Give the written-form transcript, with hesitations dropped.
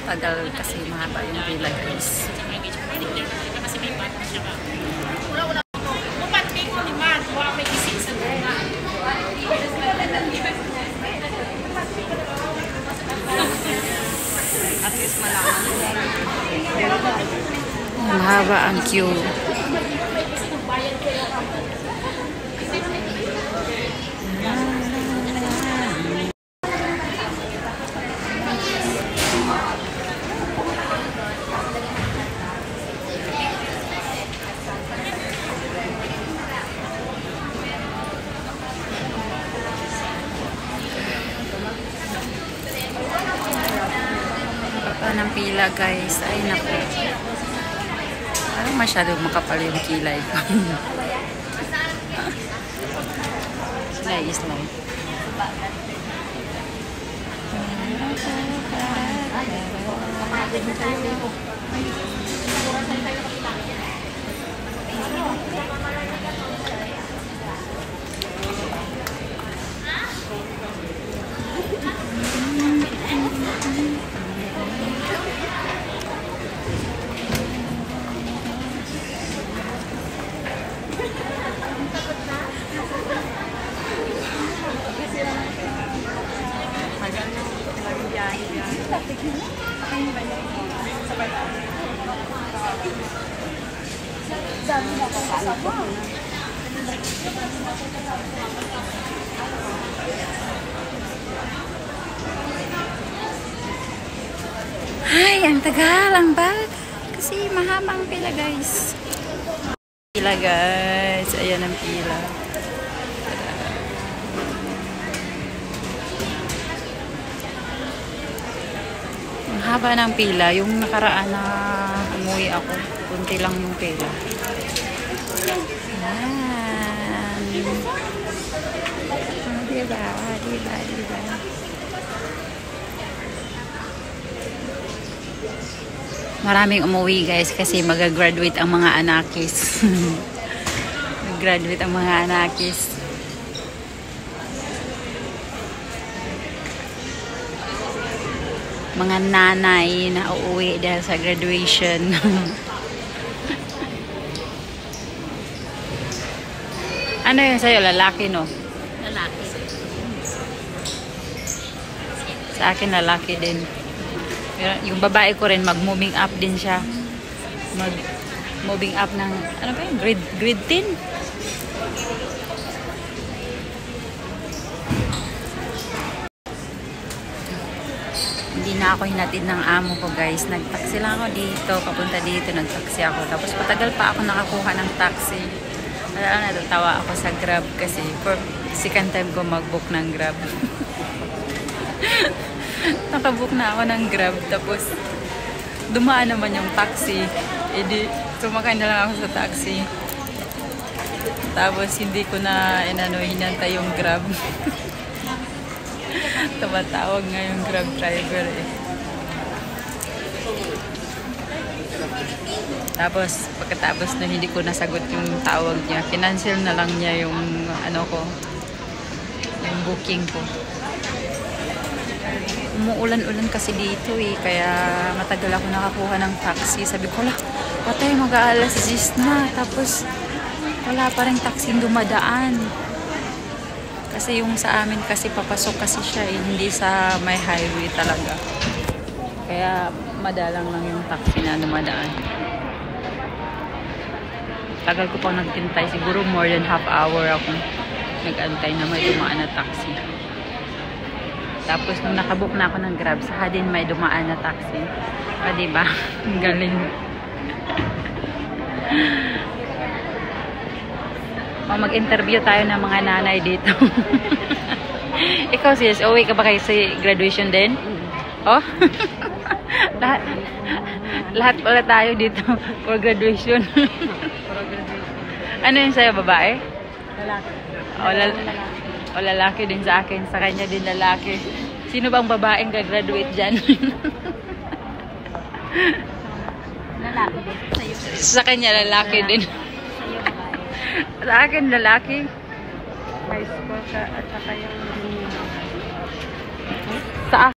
tagal kasi mahaba yung pila guys. Mahaba ang queue. Ng pila guys, ay naku, parang masyado makapal yung kilay ko. Slide. Ay, ang tagal, ang bag. Kasi mahaba ang pila guys. Pila guys, ayan ang pila. Ang haba ng pila. Yung nakaraan na umuwi ako, kunti lang yung pila. Ayan. Diba? Maraming umuwi guys kasi mag-graduate ang mga anakis. Mag-graduate ang mga anakis. Mga nanay na uuwi dahil sa graduation. Ano yun sa'yo? Lalaki, no? Lalaki. Sa akin, lalaki din. Pero yung babae ko rin, mag-moving up din siya. Mag-moving up ng, ano ba yun? Grade 10? Hindi na ako hinatid ng amo ko guys. Nag-taxi lang ako dito. Papunta dito, nag-taxi ako. Tapos patagal pa ako nakakuha ng taxi. Natatawa ako sa Grab kasi for second time ko mag-book ng Grab. Nakabook na ako ng Grab. Tapos dumaan naman yung taxi. Edi sumakay na lang ako sa taxi. Tapos hindi ko na hinantay yung Grab. Tumatawag nga yung Grab driver eh. Tapos pagkatapos na hindi ko nasagot yung tawag niya, kinancel na lang niya yung ano ko, yung booking ko. Umuulan-ulan kasi dito eh, kaya matagal ako nakakuha ng taxi. Sabi ko, patay, mag-aalas 10 na. Tapos wala pa rin taxi dumadaan. Kasi yung sa amin kasi papasok kasi siya eh, hindi sa may highway talaga. Kaya madalang lang yung taxi na dumadaan. Tagal ko pang nagtintay, siguro more than half hour ako nag-antay na may dumaan na taxi. Tapos nung nakabook na ako ng Grab, saka din may dumaan na taxi. Diba? Ang galing. Mag-interview tayo ng mga nanay dito. Ikaw sis, uwi ka ba kayo sa graduation din? Oh? lahat pala tayo dito for graduation. Ano yun sa'yo, babae? Lalaki. O lalaki din sa akin. Sa kanya din lalaki. Sino bang babaeng gagraduate dyan? Lalaki din. Sa'yo. Sa kanya lalaki din. Sa akin lalaki. High school ka at saka yung sa